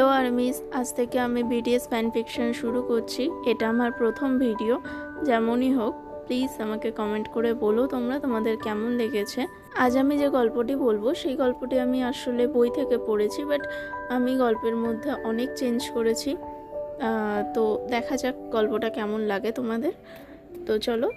Hello armies, আজ থেকে আমি বিটিএস ফ্যান ফিকশন শুরু করছি। এটা আমার প্রথম ভিডিও। যেমনই হোক, প্লিজ আমাকে কমেন্ট করে বলো তোমাদের কেমন লেগেছে। আজ আমি যে গল্পটি বলবো সেই গল্পটি আমি আসলে বই থেকে পড়েছি, বাট আমি গল্পের মধ্যে অনেক চেঞ্জ করেছি। তো দেখা যাক গল্পটা কেমন লাগে তোমাদের। তো চলো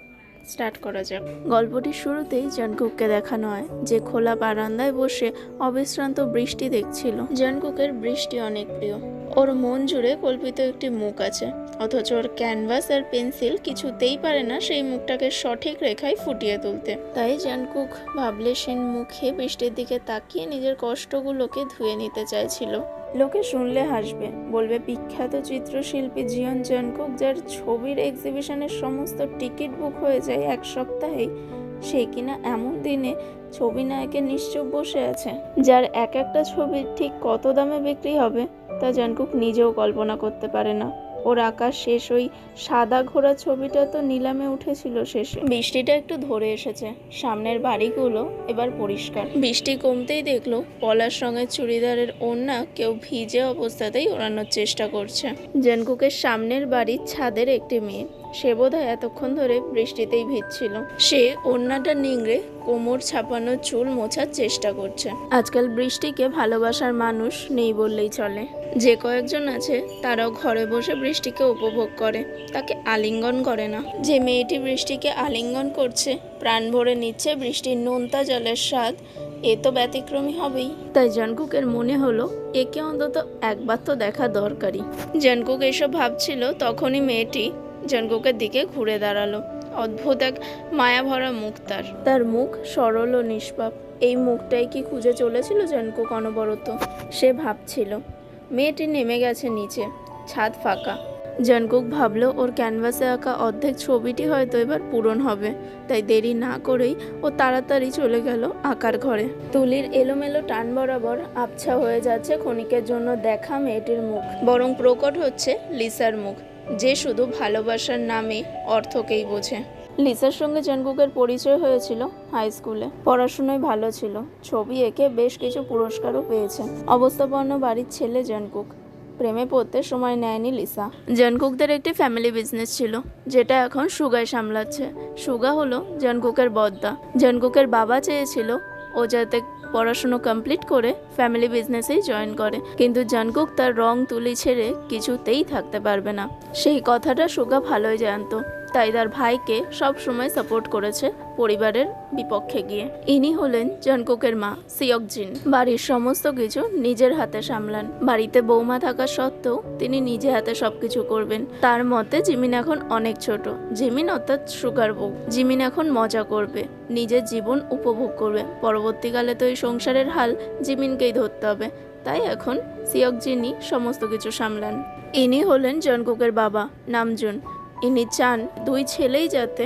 স্টার্ট করা যাক। গল্পটির শুরুতেই জানকুককে দেখানো হয় যে খোলা বারান্দায় বসে অবিশ্রান্ত বৃষ্টি দেখছিল। জানকুকের বৃষ্টি অনেক প্রিয়। ওর মন জুড়ে কল্পিত একটি মুখ আছে, অথচ ওর ক্যানভাস আর পেন্সিল কিছুতেই পারে না সেই মুখটাকে সঠিক রেখায় ফুটিয়ে তুলতে। তাই জানকুক ভাবলেশীন মুখে বৃষ্টির দিকে তাকিয়ে নিজের কষ্টগুলোকে ধুয়ে নিতে চাইছিল। লোকে শুনলে হাসবে, বলবে বিখ্যাত চিত্রশিল্পী জিয়ন জানকুক, যার ছবির এক্সিবিশনের সমস্ত টিকিট বুক হয়ে যায় এক সপ্তাহেই, সে কিনা এমন দিনে ছবি নায়কের নিশ্চুপ বসে আছে, যার এক একটা ছবির ঠিক কত দামে বিক্রি হবে তা জানকুক নিজেও কল্পনা করতে পারে না। ওর আঁকা শেষ ওই সাদা ঘোড়া ছবিটা তো নিলামে উঠেছিল শেষে। বৃষ্টিটা একটু ধরে এসেছে, সামনের বাড়িগুলো এবার পরিষ্কার। বৃষ্টি কমতেই দেখলো পলাশ রঙের চুড়িদারের ওড়না কেউ ভিজে অবস্থাতেই ওড়ানোর চেষ্টা করছে। জানকুকের সামনের বাড়ির ছাদের একটি মেয়ে, সে বোধহয় এতক্ষণ ধরে বৃষ্টিতেই ভিজছিল। সে ওড়নাটা নিংড়ে কোমর ছাপানো চুল মোছার চেষ্টা করছে। আজকাল বৃষ্টিকে ভালোবাসার মানুষ নেই বললেই চলে। যে কয়েকজন আছে তারাও ঘরে বসে বৃষ্টিকে উপভোগ করে, তাকে আলিঙ্গন করে না। যে মেয়েটি বৃষ্টিকে আলিঙ্গন করছে, প্রাণ ভরে নিচ্ছে বৃষ্টির নোনতা জলের স্বাদ, এ তো ব্যতিক্রমী হবেই। তাই জানকুকের মনে হলো একে অন্তত একবার তো দেখা দরকারি। জানকুক এসব ভাবছিল, তখনই মেয়েটি জানকুকের দিকে ঘুরে দাঁড়ালো। অদ্ভুত এক মায়া ভরা মুখ তার মুখ সরল ও নিষ্পাপ। এই মুখটাই কি খুঁজে চলেছিল জানকুক অনবরত? সে ভাবছিল। মেয়েটি নেমে গেছে নিচে, ছাদ ফাঁকা। জানকুক ভাবলো ওর ক্যানভাসে আঁকা অর্ধেক ছবিটি হয়তো এবার পূরণ হবে, তাই দেরি না করেই ও তাড়াতাড়ি চলে গেল আঁকার ঘরে। তুলির এলোমেলো টান বরাবর আবছা হয়ে যাচ্ছে ক্ষণিকের জন্য দেখা মেয়েটির মুখ, বরং প্রকট হচ্ছে লিসার মুখ, যে শুধু ভালোবাসার নামে অর্থকেই বোঝে। লিসার সঙ্গে জানকুকের পরিচয় হয়েছিল হাই স্কুলে। পড়াশোনায় ভালো ছিল, ছবি এঁকে বেশ কিছু পুরস্কারও পেয়েছে। অবস্থাপন্ন বাড়ির ছেলে জানকুক। প্রেমে পড়তে সময় নেয়নি লিসা। জানকুকদের একটি ফ্যামিলি বিজনেস ছিল, যেটা এখন সুগায় সামলাচ্ছে। সুগা হলো জানকুকের বদ্দা। জানকুকের বাবা চেয়েছিল ও যাতে পড়াশুনো কমপ্লিট করে ফ্যামিলি বিজনেসেই জয়েন করে, কিন্তু জানকুক তার রং তুলি ছেড়ে কিছুতেই থাকতে পারবে না। সেই কথাটা সুগা ভালোই জানতো, তাই তার ভাইকে সব সময় সাপোর্ট করেছে পরিবারের বিপক্ষে গিয়ে। ইনি হলেন জানকুকের মা সিয়কজিন। বাড়ির সমস্ত কিছু নিজের হাতে সামলান। বাড়িতে বৌমা থাকা সত্ত্বেও তিনি নিজে হাতে সবকিছু করবেন। তার মতে জিমিন এখন অনেক ছোট। জিমিন অর্থাৎ সুগার বউ। জিমিন এখন মজা করবে, নিজের জীবন উপভোগ করবে। পরবর্তীকালে তো এই সংসারের হাল জিমিনকেই ধরতে হবে, তাই এখন সিয়কজিনই সমস্ত কিছু সামলান। ইনি হলেন জানকুকের বাবা নামজুন। ইনি চান দুই ছেলেই যাতে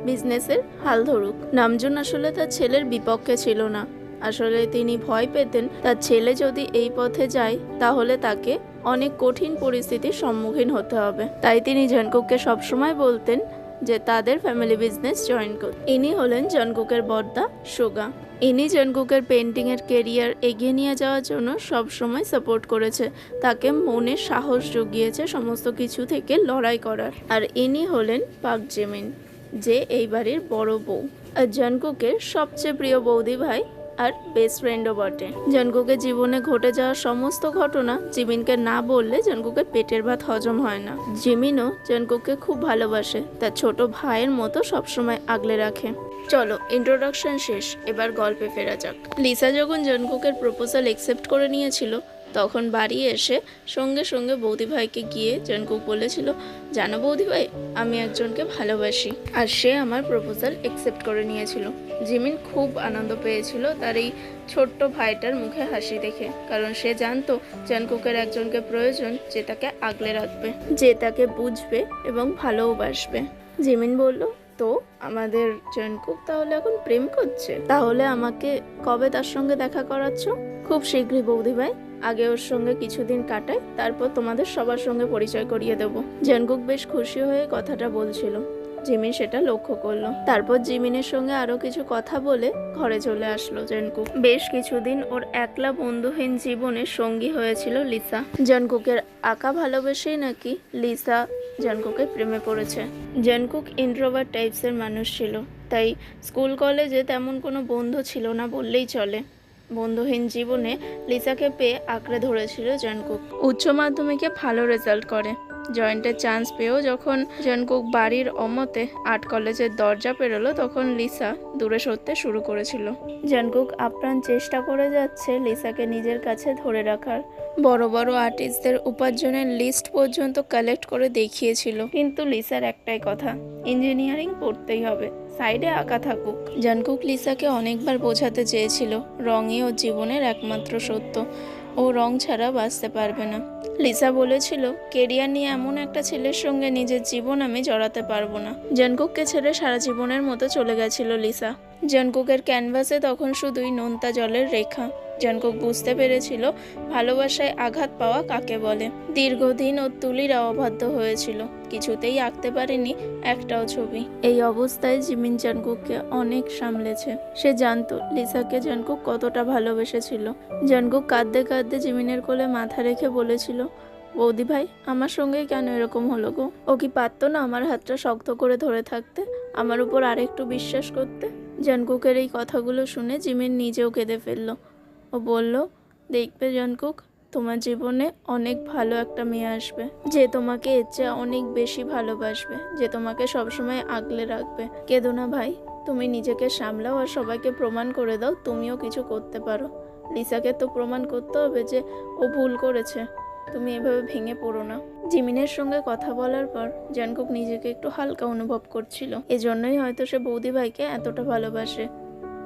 বিজনেসের হাল ধরুক। নামজুন আসলে তার ছেলের বিপক্ষে ছিল না। আসলে তিনি ভয় পেতেন তার ছেলে যদি এই পথে যায় তাহলে তাকে অনেক কঠিন পরিস্থিতির সম্মুখীন হতে হবে। তাই তিনি জানকুককে সবসময় বলতেন যে তাদের ফ্যামিলি বিজনেস জয়েন করতে। ইনি হলেন জানকুকের বড়দা সুগা। ইনি জানকুকের পেন্টিংয়ের কেরিয়ার এগিয়ে নিয়ে যাওয়ার জন্য সবসময় সাপোর্ট করেছে, তাকে মনে সাহস জুগিয়েছে সমস্ত কিছু থেকে লড়াই করার। আর ইনি হলেন পাক জিমিন, যে এই বাড়ির বড় বউ আর জানকুকের সবচেয়ে প্রিয় বৌদি ভাই আর বেস্ট ফ্রেন্ডও বটে। জানকুকের জীবনে ঘটে যাওয়া সমস্ত ঘটনা জিমিনকে না বললে জানকুকের পেটের ভাত হজম হয় না। জিমিনও জানকুককে খুব ভালোবাসে, তার ছোট ভাইয়ের মতো সবসময় আগলে রাখে। চলো ইন্ট্রোডাকশন শেষ, এবার গল্পে ফেরা যাক। লিসা যখন জানকুকের প্রপোজাল অ্যাকসেপ্ট করে নিয়েছিল, তখন বাড়ি এসে সঙ্গে সঙ্গে বৌদি ভাইকে গিয়ে জানকুক বলেছিল, জানো বৌদি ভাই, আমি একজনকে ভালোবাসি, আর সে আমার প্রপোজাল অ্যাকসেপ্ট করে নিয়েছিল। জিমিন খুব আনন্দ পেয়েছিল তার এই ছোট্ট ভাইটার মুখে হাসি দেখে, কারণ সে জানতো জানকুকের একজনকে প্রয়োজন যে তাকে আগলে রাখবে, যে তাকে বুঝবে এবং ভালোবাসবে। জিমিন বলল, তো আমাদের জানকুক তাহলে এখন প্রেম করছে, তাহলে আমাকে কবে তার সঙ্গে দেখা করাচ্ছ? খুব শীঘ্রই বৌদি ভাই, আগে ওর সঙ্গে কিছুদিন কাটাই, তারপর তোমাদের সবার সঙ্গে পরিচয় করিয়ে দেব। জানকুক বেশ খুশি হয়ে কথাটা বলছিল। জিমিন সেটা লক্ষ্য করলো। তারপর জিমিনের সঙ্গে আরো কিছু কথা বলে ঘরে চলে আসলো জনকুক। বেশ কিছুদিন ওর একলা বন্ধুহীন জীবনের সঙ্গী হয়েছিল লিসা। জনকুকের আঁকা ভালোবেসেই নাকি লিসা জনকুকের প্রেমে পড়েছে। জনকুক ইন্ট্রোভার্ট টাইপসের মানুষ ছিল, তাই স্কুল কলেজে তেমন কোনো বন্ধু ছিল না বললেই চলে। বন্ধুহীন জীবনে লিসাকে পেয়ে আঁকড়ে ধরেছিল জনকুক। উচ্চ মাধ্যমিকে ভালো রেজাল্ট করে, জয়েন্টের চান্স পেয়েও যখন জনকুক বাড়ির অমতে আর্ট কলেজের দরজা পেরোলো, তখন লিসা দূরে সরতে শুরু করেছিল। জনকুক আপ্রাণ চেষ্টা করে যাচ্ছে লিসাকে নিজের কাছে ধরে রাখার। বড় বড় আর্টিস্টদের উপার্জনের লিস্ট পর্যন্ত কালেক্ট করে দেখিয়েছিল, কিন্তু লিসার একটাই কথা, ইঞ্জিনিয়ারিং পড়তেই হবে, সাইডে আঁকা থাকুক। জনকুক লিসাকে অনেকবার বোঝাতে চেয়েছিল রঙই ওর জীবনের একমাত্র সত্য, ও রং ছাড়া বাঁচতে পারবে না। লিসা বলেছিল কেরিয়ার নিয়ে এমন একটা ছেলের সঙ্গে নিজের জীবন আমি জড়াতে পারবো না। জনকুককে ছেড়ে সারা জীবনের মতো চলে গেছিল লিসা। জনকুকের ক্যানভাসে তখন শুধুই নোনতা জলের রেখা। জনকুক বুঝতে পেরেছিল ভালোবাসায় আঘাত পাওয়া কাকে বলে। দীর্ঘদিন ওর তুলিরা অবাধ্য হয়েছিল, কিছুতেই আঁকতে পারেনি একটাও ছবি। এই অবস্থায় জিমিন জনকুককে অনেক সামলেছে। সে জানতো লিসাকে জনকুক কতটা ভালোবেসেছিল। জনকুক কাঁদতে কাঁদতে জিমিনের কোলে মাথা রেখে বলেছিল, বৌদি ভাই আমার সঙ্গে কেন এরকম হলো গো? ও কি পারতো না আমার হাতটা শক্ত করে ধরে থাকতে, আমার উপর আরেকটু বিশ্বাস করতে? জনকুকের এই কথাগুলো শুনে জিমিন নিজেও কেঁদে ফেলল। ও বলল, দেখবে জনকুক, তোমার জীবনে অনেক ভালো একটা মেয়ে আসবে, যে তোমাকে এর চেয়ে অনেক বেশি ভালোবাসবে, যে তোমাকে সবসময় আগলে রাখবে। কেঁদো না ভাই, তুমি নিজেকে সামলাও আর সবাইকে প্রমাণ করে দাও তুমিও কিছু করতে পারো। লিসাকে তো প্রমাণ করতে হবে যে ও ভুল করেছে, তুমি এভাবে ভেঙে পড়ো না। জিমিনের সঙ্গে কথা বলার পর জনকুক নিজেকে একটু হালকা অনুভব করছিল। এজন্যই হয়তো সে বৌদি ভাইকে এতটা ভালোবাসে,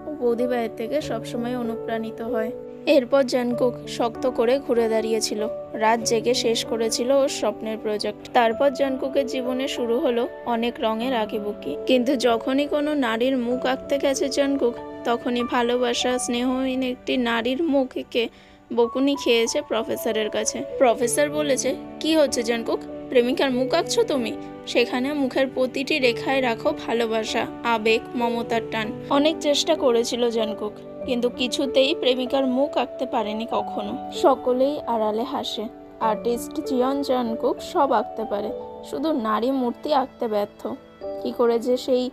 ও বৌদি ভাইয়ের থেকে সবসময় অনুপ্রাণিত হয়। এরপর জনকুক শক্ত করে ঘুরে দাঁড়িয়েছিল, রাত জেগে শেষ করেছিল ওর স্বপ্নের প্রজেক্ট। তারপর জনকুকের জীবনে শুরু হলো অনেক রঙের আঁকিবুকি। কিন্তু যখনই কোনো নারীর মুখ আঁকতে গেছে জনকুক, তখনই ভালোবাসা স্নেহহীন একটি নারীর মুখ এঁকে বকুনি খেয়েছে প্রফেসরের কাছে। প্রফেসর বলেছে, কি হচ্ছে জনকুক, প্রেমিকার মুখ আঁকছো তুমি? সেখানে মুখের প্রতিটি রেখায় রাখো ভালোবাসা, আবেগ, মমতার টান। অনেক চেষ্টা করেছিল জনকুক, কিন্তু কিছুতেই প্রেমিকার মুখ আঁকতে পারেনি কখনো। সকলেই আড়ালে হাসে। আর্টিস্ট জিয়ন জনকুক সব আঁকতে পারে, শুধু নারী মূর্তি আঁকতে ব্যর্থ। কি করে যে সেই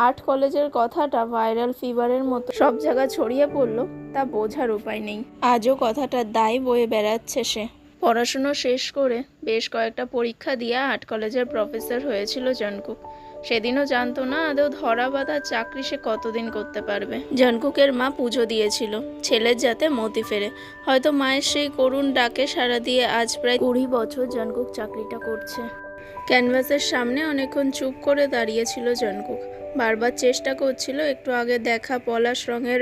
আর্ট কলেজের কথাটা ভাইরাল ফিভারের মতো সব জায়গা ছড়িয়ে পড়লো তা বোঝার উপায় নেই। আজও কথাটার দায় বয়ে বেড়াচ্ছে সে। পড়াশুনো শেষ করে বেশ কয়েকটা পরীক্ষা দিয়ে আর্ট কলেজের প্রফেসর হয়েছিল জনকুক। সেদিনও জানতো না আদৌ ধরা বাঁধা চাকরি সে কতদিন করতে পারবে। জনকুকের মা পুজো দিয়েছিল ছেলের যাতে মতি ফেরে। হয়তো মায়ের সেই করুণ ডাকে সাড়া দিয়ে আজ প্রায় 20 বছর জনকুক চাকরিটা করছে। ক্যানভাসের সামনে অনেকক্ষণ চুপ করে দাঁড়িয়েছিল জনকুক। বারবার চেষ্টা করছিল একটু আগে দেখা পলাশ রঙের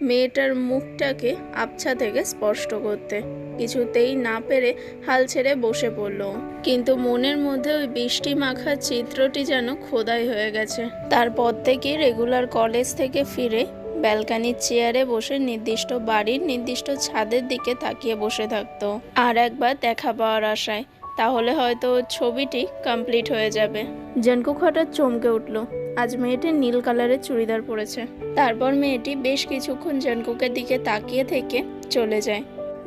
মেয়েটার মুখটাকে আবছা থেকে স্পষ্ট করতে। কিছুতেই না পেরে হাল ছেড়ে বসে পড়ল, কিন্তু মনের মধ্যে ওই বৃষ্টি মাখা চিত্রটি যেন খোদাই হয়ে গেছে। তারপর থেকে রেগুলার কলেজ থেকে ফিরে ব্যালকানির চেয়ারে বসে নির্দিষ্ট বাড়ির নির্দিষ্ট ছাদের দিকে তাকিয়ে বসে থাকতো, আর একবার দেখা পাওয়ার আশায়, তাহলে হয়তো ছবিটি কমপ্লিট হয়ে যাবে। জনকুক হঠাৎ চমকে উঠল, আজ মেয়েটি নীল কালারের চুড়িদার পরেছে। তারপর মেয়েটি বেশ কিছুক্ষণ জনকুকের দিকে তাকিয়ে থেকে চলে যায়।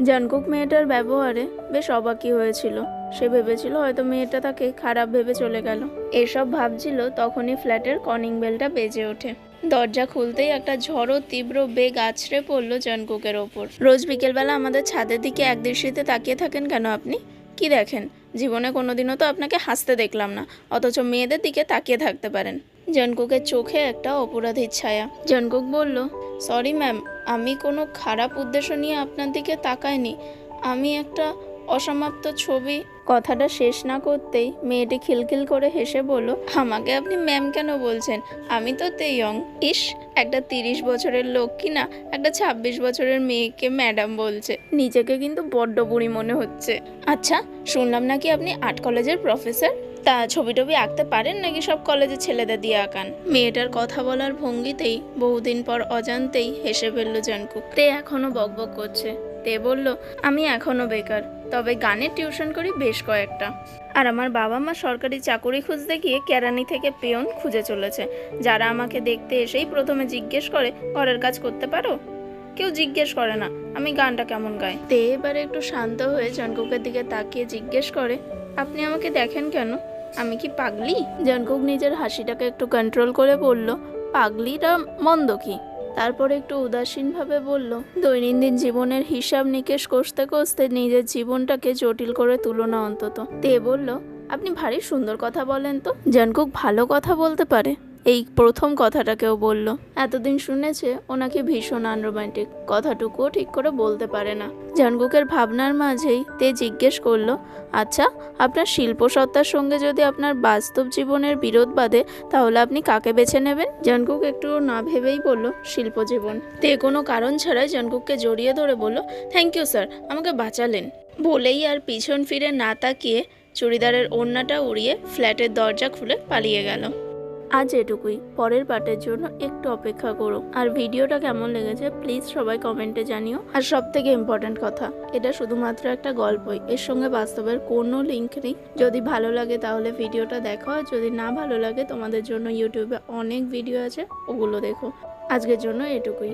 জনকুক মেয়েটার ব্যবহারে বেশ অবাকই হয়েছিল। সে ভেবেছিল হয়তো মেয়েটা তাকে খারাপ ভেবে চলে গেল। এসব ভাবছিল তখনই ফ্ল্যাটের কলিং বেলটা বেজে ওঠে। দরজা খুলতেই একটা ঝড়ো তীব্র বেগ আছড়ে পড়লো জনকুকের ওপর। রোজ বিকেলবেলা আমাদের ছাদের দিকে একদৃষ্টিতে তাকিয়ে থাকেন কেন আপনি? কি দেখেন? জীবনে কোনোদিনও তো আপনাকে হাসতে দেখলাম না, অথচ মেয়েদের দিকে তাকিয়ে থাকতে পারেন। জনকুকের চোখে একটা অপরাধীর ছায়া। জনকুক বলল, সরি ম্যাম, আমি কোনো খারাপ উদ্দেশ্য নিয়ে আপনার দিকে তাকাইনি, আমি একটা অসমাপ্ত ছবি। কথাটা শেষ না করতেই মেয়েটি খিলখিল করে হেসে বলল, আমাকে আপনি ম্যাম কেন বলছেন? আমি তো তেয়ং। ইস, একটা 30 বছরের লোক কিনা একটা 26 বছরের মেয়েকে ম্যাডাম বলছে। নিজেকে কিন্তু বড্ড বুড়ি মনে হচ্ছে। আচ্ছা, শুনলাম নাকি আপনি আর্ট কলেজের প্রফেসর, তা ছবি টবি আঁকতে পারেন নাকি সব কলেজের ছেলেদের দিয়ে আঁকান? মেয়েটার কথা বলার ভঙ্গিতেই বহুদিন পর অজান্তেই হেসে ফেলল জনকুক। তে এখনো বকবক করছে। তে বলল, আমি এখনো বেকার, তবে গানের টিউশন করি বেশ কয়েকটা। আর আমার বাবা মা সরকারি চাকরি খুঁজতে গিয়ে কেরানি থেকে পেয়ন খুঁজে চলেছে, যারা আমাকে দেখতে এসেই প্রথমে জিজ্ঞেস করে ঘরের কাজ করতে পারো। কেউ জিজ্ঞেস করে না আমি গানটা কেমন গাই। তে এবারে একটু শান্ত হয়ে জঙ্কুকের দিকে তাকিয়ে জিজ্ঞেস করে, আপনি আমাকে দেখেন কেন? আমি কি পাগলি? জঙ্কুক নিজের হাসিটাকে একটু কন্ট্রোল করে বলল, পাগলিটা মন্দ কি? তারপরে একটু উদাসীনভাবে বলল, দৈনন্দিন জীবনের হিসাব নিকেশ কষতে কষতে নিজের জীবনটাকে জটিল করে তুলো না অন্তত। তে বলল, আপনি ভারী সুন্দর কথা বলেন তো। জঙ্কুক ভালো কথা বলতে পারে, এই প্রথম কথাটা কেউ বলল। এতদিন শুনেছে ও নাকি ভীষণ আনরোম্যান্টিক, কথাটুকুও ঠিক করে বলতে পারে না। জঙ্কুকের ভাবনার মাঝেই তে জিজ্ঞেস করলো, আচ্ছা আপনার শিল্পসত্তার সঙ্গে যদি আপনার বাস্তব জীবনের বিরোধ বাঁধে তাহলে আপনি কাকে বেছে নেবেন? জঙ্কুক একটু না ভেবেই বলল, শিল্প জীবন। তে কোনো কারণ ছাড়াই জঙ্কুককে জড়িয়ে ধরে বলল, থ্যাংক ইউ স্যার, আমাকে বাঁচালেন। বলেই আর পিছন ফিরে না তাকিয়ে চুড়িদারের ওড়নাটা উড়িয়ে ফ্ল্যাটের দরজা খুলে পালিয়ে গেল। আজ এটুকুই, পরের পার্টের জন্য একটু অপেক্ষা করো। আর ভিডিওটা কেমন লেগেছে প্লিজ সবাই কমেন্টে জানিও। আর সব থেকে ইম্পর্ট্যান্ট কথা, এটা শুধুমাত্র একটা গল্পই, এর সঙ্গে বাস্তবের কোনো লিঙ্ক নেই। যদি ভালো লাগে তাহলে ভিডিওটা দেখো, আর যদি না ভালো লাগে তোমাদের জন্য ইউটিউবে অনেক ভিডিও আছে, ওগুলো দেখো। আজকের জন্য এটুকুই।